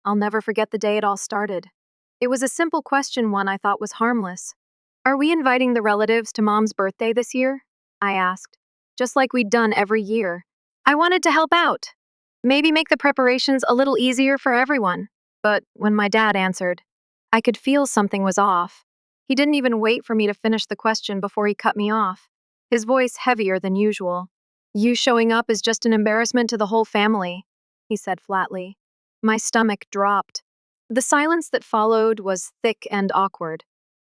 I'll never forget the day it all started. It was a simple question, one I thought was harmless. Are we inviting the relatives to Mom's birthday this year? I asked, just like we'd done every year. I wanted to help out. Maybe make the preparations a little easier for everyone. But when my dad answered, I could feel something was off. He didn't even wait for me to finish the question before he cut me off, his voice heavier than usual. You showing up is just an embarrassment to the whole family, he said flatly. My stomach dropped. The silence that followed was thick and awkward.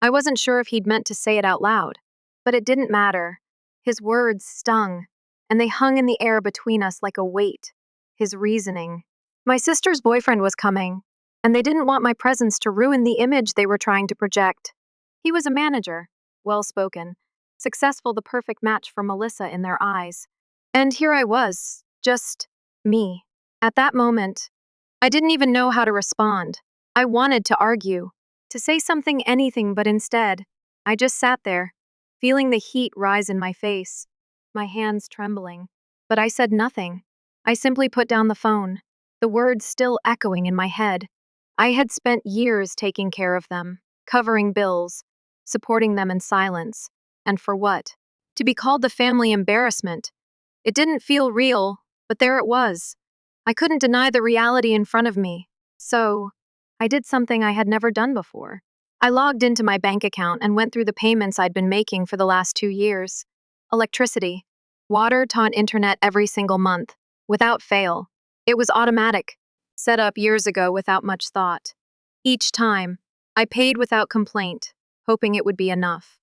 I wasn't sure if he'd meant to say it out loud, but it didn't matter. His words stung, and they hung in the air between us like a weight. His reasoning. My sister's boyfriend was coming, and they didn't want my presence to ruin the image they were trying to project. He was a manager, well-spoken, successful, the perfect match for Melissa in their eyes. And here I was, just me. At that moment, I didn't even know how to respond. I wanted to argue, to say something, anything, but instead, I just sat there, feeling the heat rise in my face, my hands trembling. But I said nothing. I simply put down the phone, the words still echoing in my head. I had spent years taking care of them, covering bills, supporting them in silence. And for what? To be called the family embarrassment. It didn't feel real, but there it was. I couldn't deny the reality in front of me. So, I did something I had never done before. I logged into my bank account and went through the payments I'd been making for the last 2 years. Electricity, water, internet every single month, without fail. It was automatic, set up years ago without much thought. Each time, I paid without complaint, hoping it would be enough.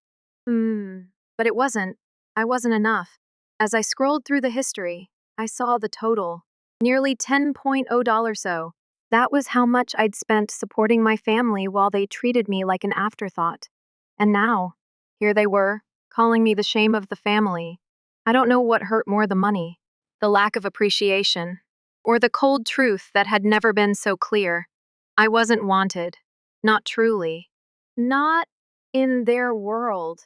But it wasn't. I wasn't enough. As I scrolled through the history, I saw the total. Nearly $10.0 so. That was how much I'd spent supporting my family while they treated me like an afterthought. And now, here they were, calling me the shame of the family. I don't know what hurt more, the money, the lack of appreciation, or the cold truth that had never been so clear. I wasn't wanted. Not truly. Not in their world.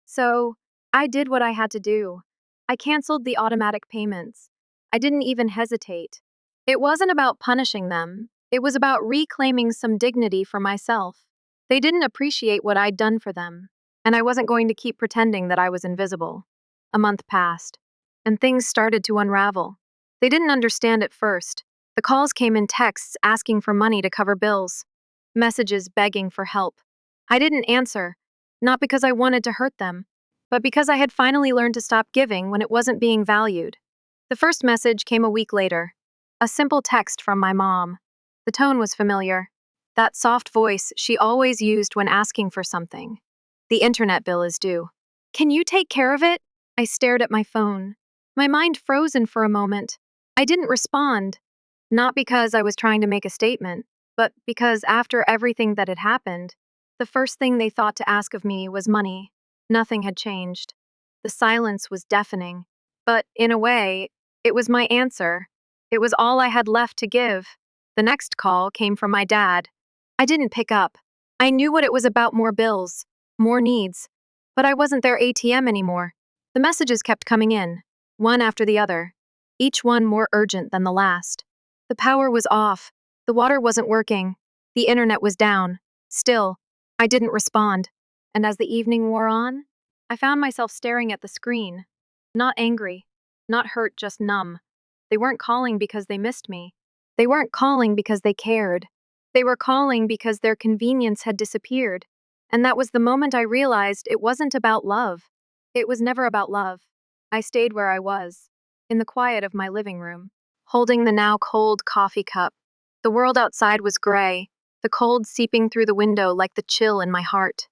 So, I did what I had to do. I canceled the automatic payments. I didn't even hesitate. It wasn't about punishing them. It was about reclaiming some dignity for myself. They didn't appreciate what I'd done for them, and I wasn't going to keep pretending that I was invisible. A month passed, and things started to unravel. They didn't understand at first. The calls came in texts asking for money to cover bills, messages begging for help. I didn't answer, not because I wanted to hurt them, but because I had finally learned to stop giving when it wasn't being valued. The first message came a week later. A simple text from my mom. The tone was familiar. That soft voice she always used when asking for something. The internet bill is due. Can you take care of it? I stared at my phone. My mind frozen for a moment. I didn't respond. Not because I was trying to make a statement, but because after everything that had happened, the first thing they thought to ask of me was money. Nothing had changed. The silence was deafening. But in a way, it was my answer. It was all I had left to give. The next call came from my dad. I didn't pick up. I knew what it was about: more bills, more needs. But I wasn't their ATM anymore. The messages kept coming in, one after the other, each one more urgent than the last. The power was off. The water wasn't working. The internet was down. Still, I didn't respond. And as the evening wore on, I found myself staring at the screen. Not angry, not hurt, just numb. They weren't calling because they missed me. They weren't calling because they cared. They were calling because their convenience had disappeared. And that was the moment I realized it wasn't about love. It was never about love. I stayed where I was, in the quiet of my living room, holding the now cold coffee cup. The world outside was gray, the cold seeping through the window like the chill in my heart.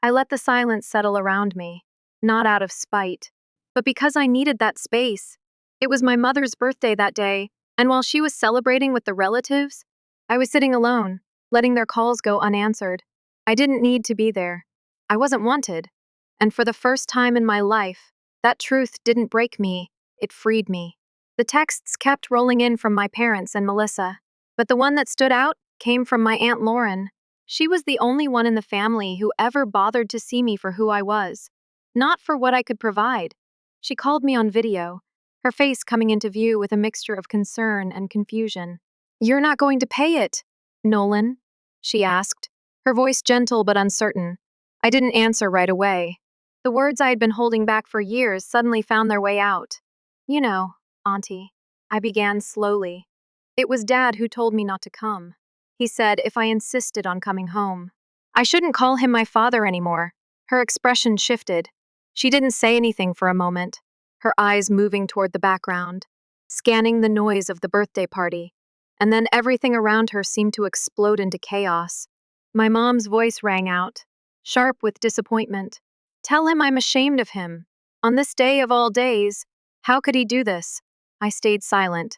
I let the silence settle around me, not out of spite, but because I needed that space. It was my mother's birthday that day, and while she was celebrating with the relatives, I was sitting alone, letting their calls go unanswered. I didn't need to be there. I wasn't wanted. And for the first time in my life, that truth didn't break me, it freed me. The texts kept rolling in from my parents and Melissa, but the one that stood out came from my Aunt Lauren. She was the only one in the family who ever bothered to see me for who I was, not for what I could provide. She called me on video, her face coming into view with a mixture of concern and confusion. "You're not going to pay it." Nolan? She asked, her voice gentle but uncertain. I didn't answer right away. The words I had been holding back for years suddenly found their way out. You know, Auntie, I began slowly. It was Dad who told me not to come. He said if I insisted on coming home, I shouldn't call him my father anymore. Her expression shifted. She didn't say anything for a moment, her eyes moving toward the background, scanning the noise of the birthday party. And then everything around her seemed to explode into chaos. My mom's voice rang out, sharp with disappointment. Tell him I'm ashamed of him. On this day of all days, how could he do this? I stayed silent.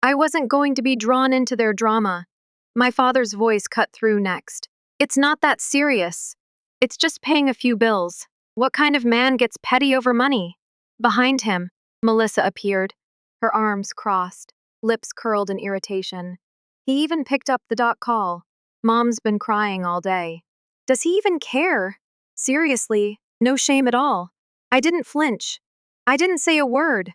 I wasn't going to be drawn into their drama. My father's voice cut through next. It's not that serious. It's just paying a few bills. What kind of man gets petty over money? Behind him, Melissa appeared, her arms crossed, lips curled in irritation. He even picked up the call. Mom's been crying all day. Does he even care? Seriously, no shame at all. I didn't flinch. I didn't say a word.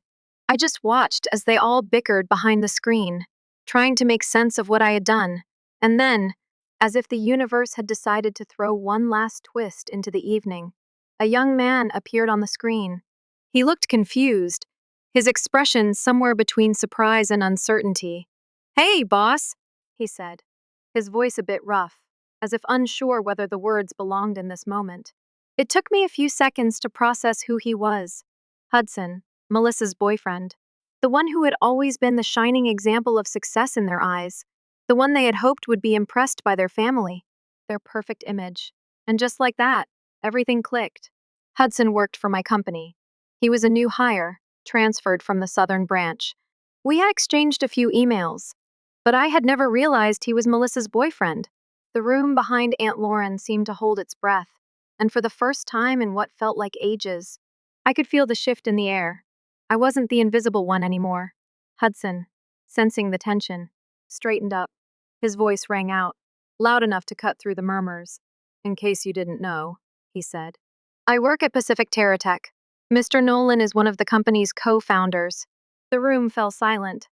I just watched as they all bickered behind the screen, trying to make sense of what I had done. And then, as if the universe had decided to throw one last twist into the evening, a young man appeared on the screen. He looked confused, his expression somewhere between surprise and uncertainty. Hey, boss, he said, his voice a bit rough, as if unsure whether the words belonged in this moment. It took me a few seconds to process who he was. Hudson, Melissa's boyfriend, the one who had always been the shining example of success in their eyes, the one they had hoped would be impressed by their family, their perfect image. And just like that, everything clicked. Hudson worked for my company. He was a new hire, transferred from the southern branch. We had exchanged a few emails, but I had never realized he was Melissa's boyfriend. The room behind Aunt Lauren seemed to hold its breath, and for the first time in what felt like ages, I could feel the shift in the air. I wasn't the invisible one anymore. Hudson, sensing the tension, straightened up. His voice rang out, loud enough to cut through the murmurs. In case you didn't know, he said, I work at Pacific TerraTech. Mr. Nolan is one of the company's co-founders. The room fell silent.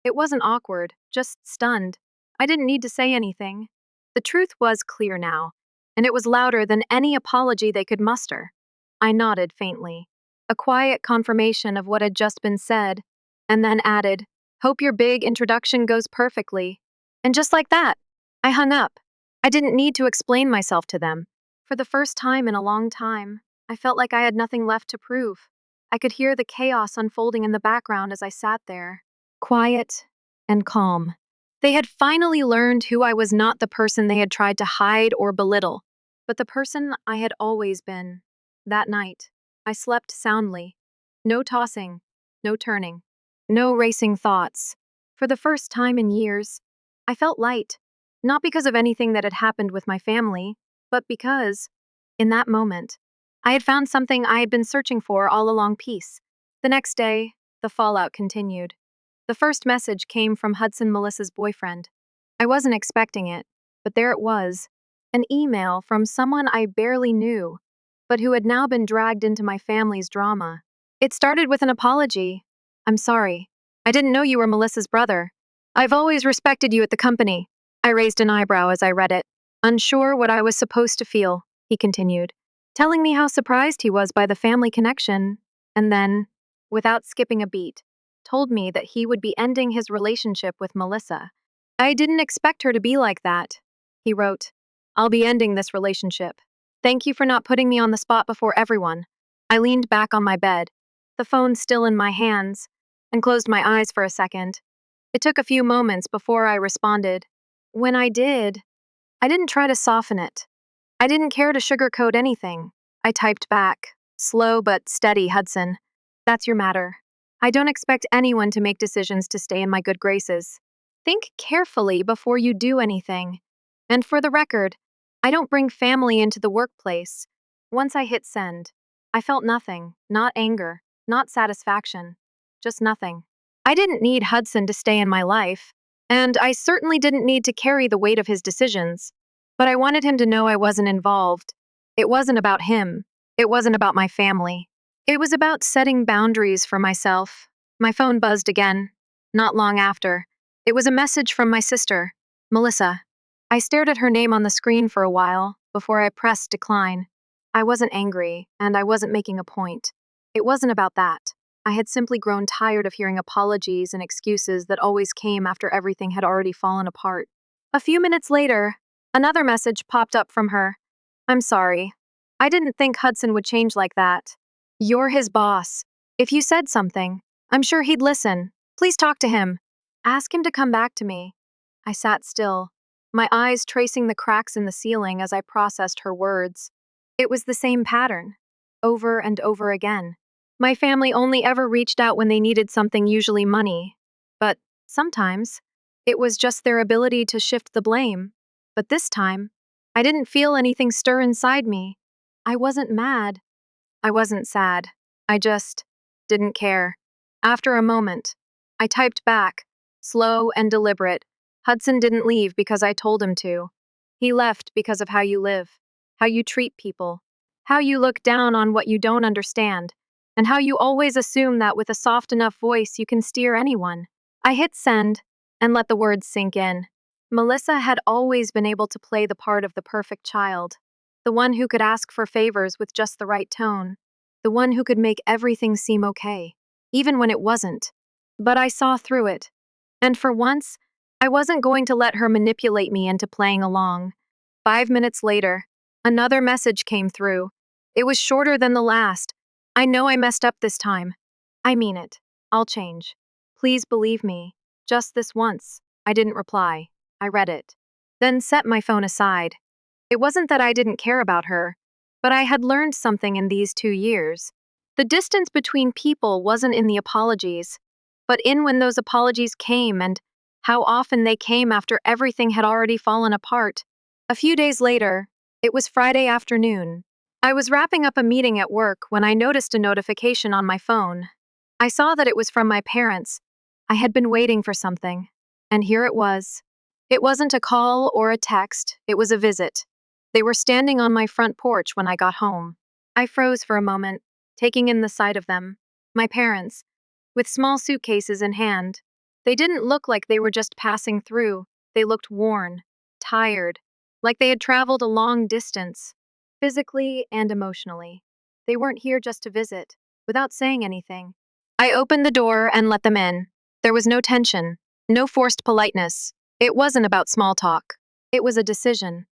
It wasn't awkward, just stunned. I didn't need to say anything. The truth was clear now, and it was louder than any apology they could muster. I nodded faintly, a quiet confirmation of what had just been said, and then added, Hope your big introduction goes perfectly. And just like that, I hung up. I didn't need to explain myself to them. For the first time in a long time, I felt like I had nothing left to prove. I could hear the chaos unfolding in the background as I sat there, quiet and calm. They had finally learned who I was, not the person they had tried to hide or belittle, but the person I had always been. That night, I slept soundly. No tossing, no turning, no racing thoughts. For the first time in years, I felt light, not because of anything that had happened with my family, but because, in that moment, I had found something I had been searching for all along: peace. The next day, the fallout continued. The first message came from Hudson, Melissa's boyfriend. I wasn't expecting it, but there it was, an email from someone I barely knew, but who had now been dragged into my family's drama. It started with an apology. I'm sorry. I didn't know you were Melissa's brother. I've always respected you at the company. I raised an eyebrow as I read it, unsure what I was supposed to feel, he continued, telling me how surprised he was by the family connection, and then, without skipping a beat, told me that he would be ending his relationship with Melissa. I didn't expect her to be like that. He wrote, I'll be ending this relationship. Thank you for not putting me on the spot before everyone. I leaned back on my bed, the phone still in my hands, and closed my eyes for a second. It took a few moments before I responded. When I did, I didn't try to soften it. I didn't care to sugarcoat anything. I typed back, slow but steady, Hudson. That's your matter. I don't expect anyone to make decisions to stay in my good graces. Think carefully before you do anything. And for the record, I don't bring family into the workplace. Once I hit send, I felt nothing, not anger, not satisfaction, just nothing. I didn't need Hudson to stay in my life, and I certainly didn't need to carry the weight of his decisions. But I wanted him to know I wasn't involved. It wasn't about him. It wasn't about my family. It was about setting boundaries for myself. My phone buzzed again. Not long after. It was a message from my sister, Melissa. I stared at her name on the screen for a while before I pressed decline. I wasn't angry, and I wasn't making a point. It wasn't about that. I had simply grown tired of hearing apologies and excuses that always came after everything had already fallen apart. A few minutes later, another message popped up from her. I'm sorry. I didn't think Hudson would change like that. You're his boss. If you said something, I'm sure he'd listen. Please talk to him. Ask him to come back to me. I sat still, my eyes tracing the cracks in the ceiling as I processed her words. It was the same pattern, over and over again. My family only ever reached out when they needed something, usually money. But sometimes, it was just their ability to shift the blame. But this time, I didn't feel anything stir inside me. I wasn't mad. I wasn't sad. I just didn't care. After a moment, I typed back, slow and deliberate. Hudson didn't leave because I told him to. He left because of how you live, how you treat people, how you look down on what you don't understand, and how you always assume that with a soft enough voice you can steer anyone. I hit send and let the words sink in. Melissa had always been able to play the part of the perfect child, the one who could ask for favors with just the right tone, the one who could make everything seem okay, even when it wasn't. But I saw through it. And for once, I wasn't going to let her manipulate me into playing along. 5 minutes later, another message came through. It was shorter than the last. I know I messed up this time. I mean it. I'll change. Please believe me. Just this once. I didn't reply. I read it. Then set my phone aside. It wasn't that I didn't care about her, but I had learned something in these 2 years. The distance between people wasn't in the apologies, but in when those apologies came and how often they came after everything had already fallen apart. A few days later, it was Friday afternoon. I was wrapping up a meeting at work when I noticed a notification on my phone. I saw that it was from my parents. I had been waiting for something, and here it was. It wasn't a call or a text, it was a visit. They were standing on my front porch when I got home. I froze for a moment, taking in the sight of them. My parents, with small suitcases in hand. They didn't look like they were just passing through. They looked worn, tired, like they had traveled a long distance, physically and emotionally. They weren't here just to visit, without saying anything. I opened the door and let them in. There was no tension, no forced politeness. It wasn't about small talk. It was a decision.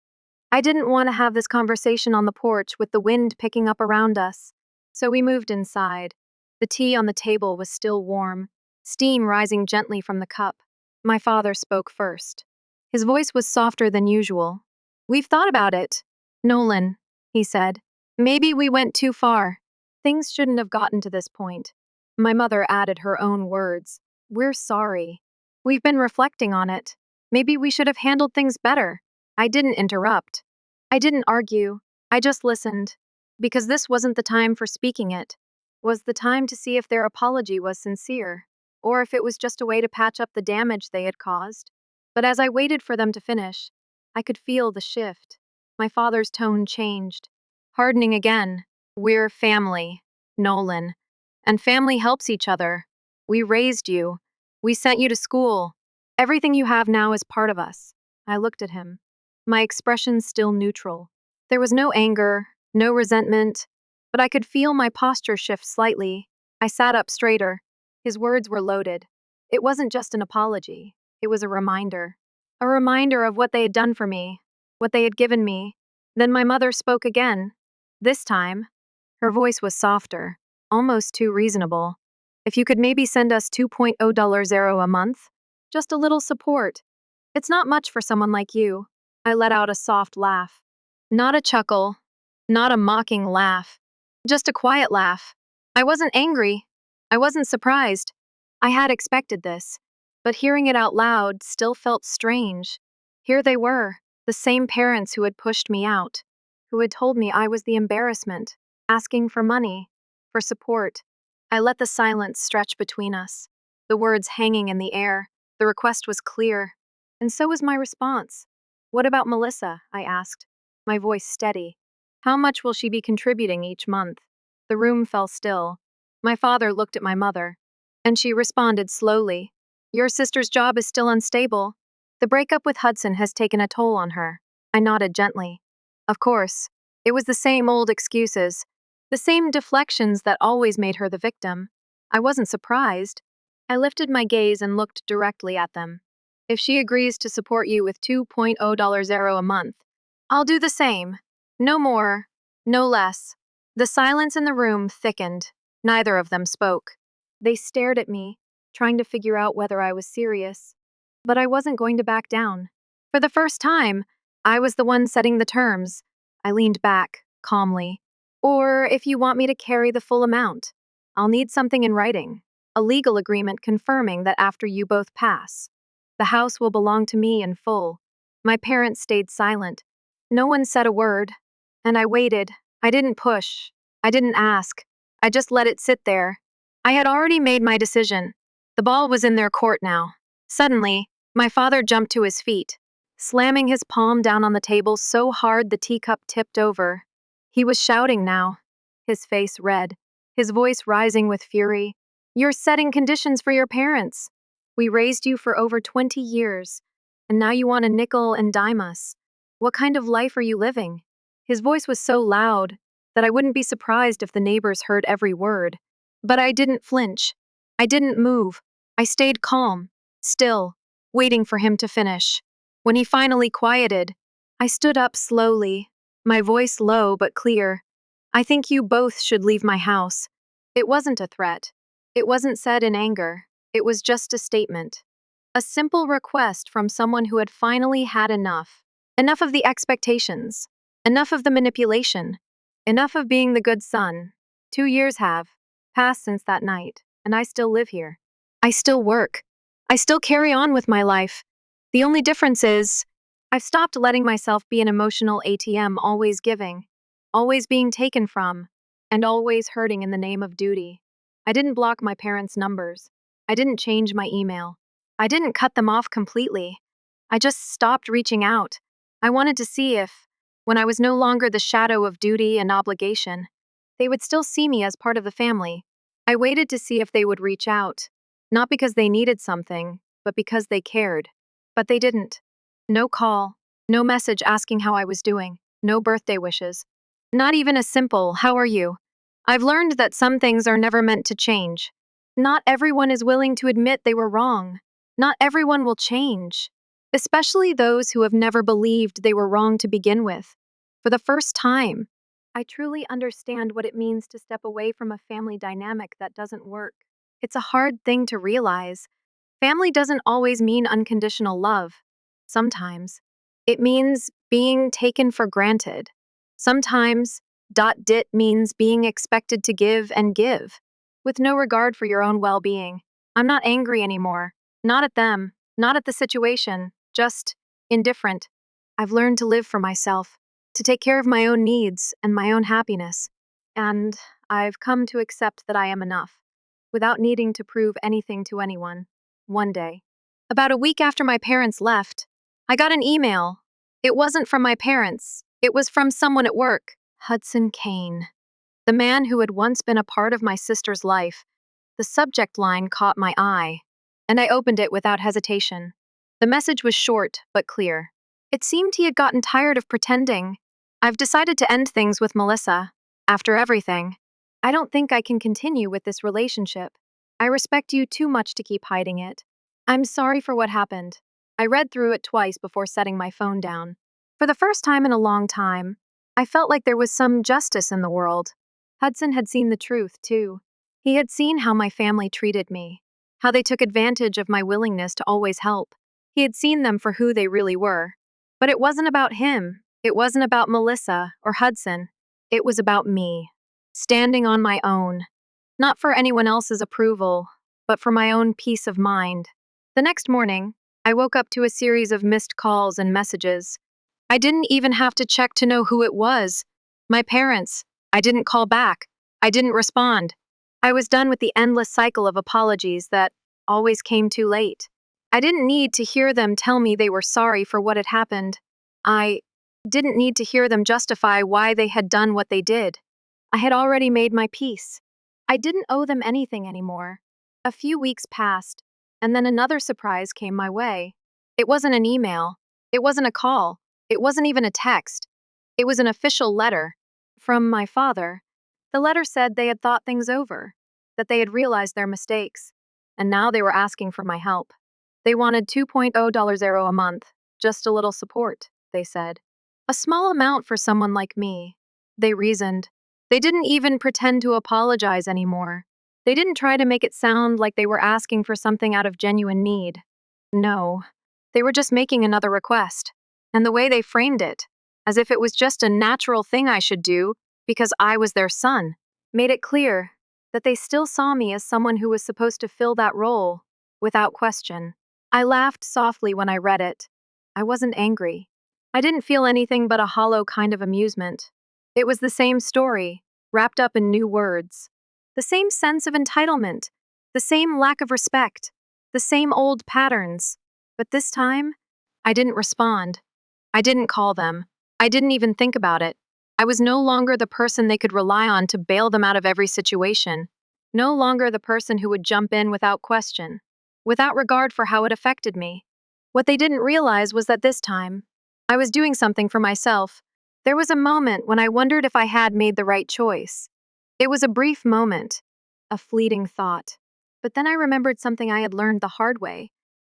I didn't want to have this conversation on the porch with the wind picking up around us. So we moved inside. The tea on the table was still warm, steam rising gently from the cup. My father spoke first. His voice was softer than usual. We've thought about it, Nolan, he said. Maybe we went too far. Things shouldn't have gotten to this point. My mother added her own words. We're sorry. We've been reflecting on it. Maybe we should have handled things better. I didn't interrupt. I didn't argue. I just listened. Because this wasn't the time for speaking it. Was the time to see if their apology was sincere, or if it was just a way to patch up the damage they had caused. But as I waited for them to finish, I could feel the shift. My father's tone changed, hardening again. We're family, Nolan. And family helps each other. We raised you. We sent you to school. Everything you have now is part of us. I looked at him, my expression still neutral. There was no anger, no resentment, but I could feel my posture shift slightly. I sat up straighter. His words were loaded. It wasn't just an apology. It was a reminder. A reminder of what they had done for me, what they had given me. Then my mother spoke again. This time, her voice was softer, almost too reasonable. If you could maybe send us $2.0 a month? Just a little support. It's not much for someone like you. I let out a soft laugh. Not a chuckle, not a mocking laugh. Just a quiet laugh. I wasn't angry. I wasn't surprised. I had expected this. But hearing it out loud still felt strange. Here they were, the same parents who had pushed me out, who had told me I was the embarrassment, asking for money, for support. I let the silence stretch between us, the words hanging in the air. The request was clear. And so was my response. What about Melissa? I asked, my voice steady. How much will she be contributing each month? The room fell still. My father looked at my mother, and she responded slowly. Your sister's job is still unstable. The breakup with Hudson has taken a toll on her. I nodded gently. Of course. It was the same old excuses, the same deflections that always made her the victim. I wasn't surprised. I lifted my gaze and looked directly at them. If she agrees to support you with $2.0 a month, I'll do the same. No more, no less. The silence in the room thickened. Neither of them spoke. They stared at me, trying to figure out whether I was serious. But I wasn't going to back down. For the first time, I was the one setting the terms. I leaned back, calmly. Or if you want me to carry the full amount, I'll need something in writing, a legal agreement confirming that after you both pass, the house will belong to me in full. My parents stayed silent. No one said a word. And I waited. I didn't push. I didn't ask. I just let it sit there. I had already made my decision. The ball was in their court now. Suddenly, my father jumped to his feet, slamming his palm down on the table so hard the teacup tipped over. He was shouting now, his face red, his voice rising with fury. You're setting conditions for your parents. We raised you for over 20 years, and now you want to nickel and dime us. What kind of life are you living? His voice was so loud that I wouldn't be surprised if the neighbors heard every word. But I didn't flinch. I didn't move. I stayed calm, still, waiting for him to finish. When he finally quieted, I stood up slowly, my voice low but clear. I think you both should leave my house. It wasn't a threat. It wasn't said in anger. It was just a statement. A simple request from someone who had finally had enough. Enough of the expectations. Enough of the manipulation. Enough of being the good son. 2 years have passed since that night, and I still live here. I still work. I still carry on with my life. The only difference is, I've stopped letting myself be an emotional ATM always giving, always being taken from, and always hurting in the name of duty. I didn't block my parents' numbers. I didn't change my email. I didn't cut them off completely. I just stopped reaching out. I wanted to see if, when I was no longer the shadow of duty and obligation, they would still see me as part of the family. I waited to see if they would reach out, not because they needed something, but because they cared. But they didn't. No call, no message asking how I was doing, no birthday wishes. Not even a simple, "How are you?" I've learned that some things are never meant to change. Not everyone is willing to admit they were wrong. Not everyone will change, especially those who have never believed they were wrong to begin with. For the first time, I truly understand what it means to step away from a family dynamic that doesn't work. It's a hard thing to realize. Family doesn't always mean unconditional love. Sometimes it means being taken for granted. Sometimes dit means being expected to give and give, with no regard for your own well-being. I'm not angry anymore. Not at them, not at the situation, just indifferent. I've learned to live for myself, to take care of my own needs and my own happiness. And I've come to accept that I am enough, without needing to prove anything to anyone. One day, about a week after my parents left, I got an email. It wasn't from my parents. It was from someone at work. Hudson Kane, the man who had once been a part of my sister's life. The subject line caught my eye, and I opened it without hesitation. The message was short but clear. It seemed he had gotten tired of pretending. I've decided to end things with Melissa. After everything, I don't think I can continue with this relationship. I respect you too much to keep hiding it. I'm sorry for what happened. I read through it twice before setting my phone down. For the first time in a long time, I felt like there was some justice in the world. Hudson had seen the truth, too. He had seen how my family treated me, how they took advantage of my willingness to always help. He had seen them for who they really were. But it wasn't about him. It wasn't about Melissa or Hudson. It was about me, standing on my own. Not for anyone else's approval, but for my own peace of mind. The next morning, I woke up to a series of missed calls and messages. I didn't even have to check to know who it was. My parents. I didn't call back. I didn't respond. I was done with the endless cycle of apologies that always came too late. I didn't need to hear them tell me they were sorry for what had happened. I didn't need to hear them justify why they had done what they did. I had already made my peace. I didn't owe them anything anymore. A few weeks passed, and then another surprise came my way. It wasn't an email. It wasn't a call. It wasn't even a text. It was an official letter from my father. The letter said they had thought things over, that they had realized their mistakes, and now they were asking for my help. They wanted $2.0 a month, just a little support, they said. A small amount for someone like me, they reasoned. They didn't even pretend to apologize anymore. They didn't try to make it sound like they were asking for something out of genuine need. No, they were just making another request. And the way they framed it, as if it was just a natural thing I should do because I was their son, made it clear that they still saw me as someone who was supposed to fill that role, without question. I laughed softly when I read it. I wasn't angry. I didn't feel anything but a hollow kind of amusement. It was the same story, wrapped up in new words. The same sense of entitlement, the same lack of respect, the same old patterns. But this time, I didn't respond. I didn't call them. I didn't even think about it. I was no longer the person they could rely on to bail them out of every situation. No longer the person who would jump in without question, without regard for how it affected me. What they didn't realize was that this time, I was doing something for myself. There was a moment when I wondered if I had made the right choice. It was a brief moment, a fleeting thought. But then I remembered something I had learned the hard way.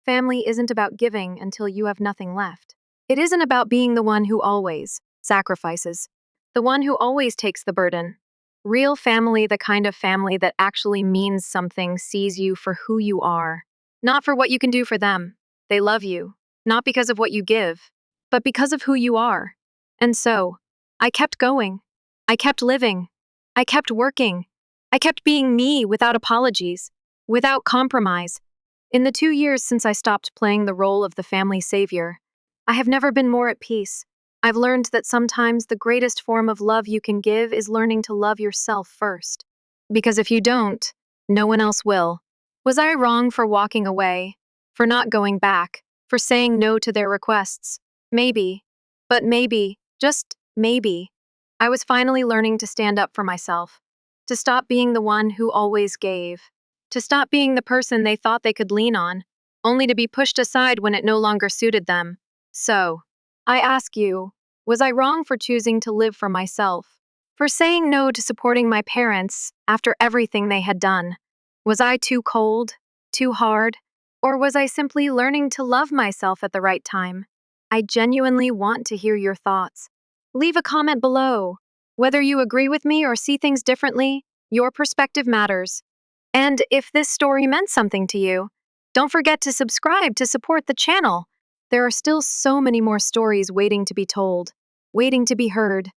Family isn't about giving until you have nothing left. It isn't about being the one who always sacrifices, the one who always takes the burden. Real family, the kind of family that actually means something, sees you for who you are, not for what you can do for them. They love you, not because of what you give, but because of who you are. And so, I kept going. I kept living. I kept working. I kept being me without apologies, without compromise. In the 2 years since I stopped playing the role of the family savior, I have never been more at peace. I've learned that sometimes the greatest form of love you can give is learning to love yourself first. Because if you don't, no one else will. Was I wrong for walking away? For not going back? For saying no to their requests? Maybe. But maybe, just maybe, I was finally learning to stand up for myself. To stop being the one who always gave. To stop being the person they thought they could lean on, only to be pushed aside when it no longer suited them. So, I ask you, was I wrong for choosing to live for myself? For saying no to supporting my parents after everything they had done? Was I too cold? Too hard? Or was I simply learning to love myself at the right time? I genuinely want to hear your thoughts. Leave a comment below. Whether you agree with me or see things differently, your perspective matters. And if this story meant something to you, don't forget to subscribe to support the channel. There are still so many more stories waiting to be told, waiting to be heard.